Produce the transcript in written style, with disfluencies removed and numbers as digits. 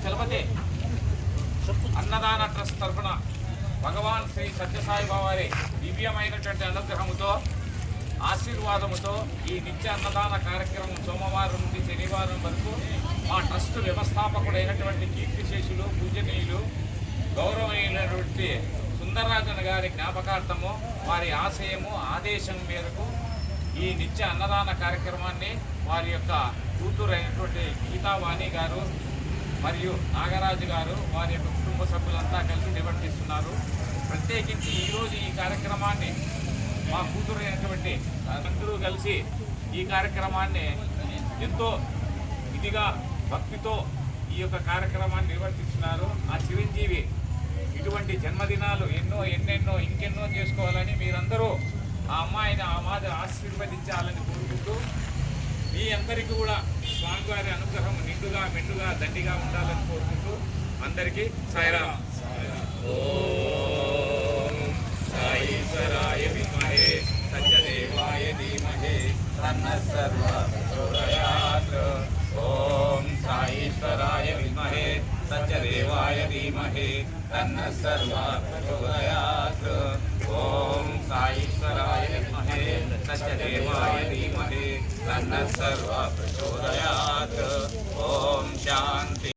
చలపతి అన్నదాన ట్రస్ట్ తరఫున భగవాన్ శ్రీ సత్యసాయిబాబా వారి దివ్యమైనటువంటి అనుగ్రహముతో ఆశీర్వాదముతో ఈ నిత్య అన్నదాన కార్యక్రమం సోమవారం నుండి శనివారం వరకు మా ట్రస్ట్ వ్యవస్థాపకుడైనటువంటి కీర్తిశేషులు పూజనీయులు గౌరవమైనటువంటి సుందరరాజన్ గారి జ్ఞాపకార్థము వారి ఆశయము ఆదేశం మేరకు ఈ నిత్య అన్నదాన కార్యక్రమాన్ని వారి యొక్క కూతురు అయినటువంటి గీతావాణి గారు మరియు నాగరాజు గారు వారి యొక్క కుటుంబ సభ్యులంతా కలిసి నిర్వర్తిస్తున్నారు. ప్రత్యేకించి ఈరోజు ఈ కార్యక్రమాన్ని మా కూతురు అయినటువంటి అందరూ కలిసి ఈ కార్యక్రమాన్ని ఎంతో ఇదిగా భక్తితో ఈ యొక్క కార్యక్రమాన్ని నిర్వర్తిస్తున్నారు. ఆ చిరంజీవి ఇటువంటి జన్మదినాలు ఎన్నెన్నో ఇంకెన్నో చేసుకోవాలని మీరందరూ ఆ అమ్మాయిని ఆ మాదిరి ఆశీర్వదించాలని కోరుకుంటూ మీ అందరికీ కూడా స్వామివారి అనుగ్రహం నిండుగా మెండుగా దండిగా ఉండాలని కోరుకుంటూ అందరికీ సాయిరామ్. ఓం సాయీశ్వరాయ విద్మహే సత్యదేవాయ ధీమహి తన్నః సర్వః ప్రచోదయాత్. ఓం సాయీశ్వరాయ విద్మహే సత్యదేవాయ ధీమహి తన్నః సర్వః ప్రచోదయాత్. ఓం సాయీశ్వరాయ విద్మహే సత్యదేవాయ ధీమహి తన్నః సర్వః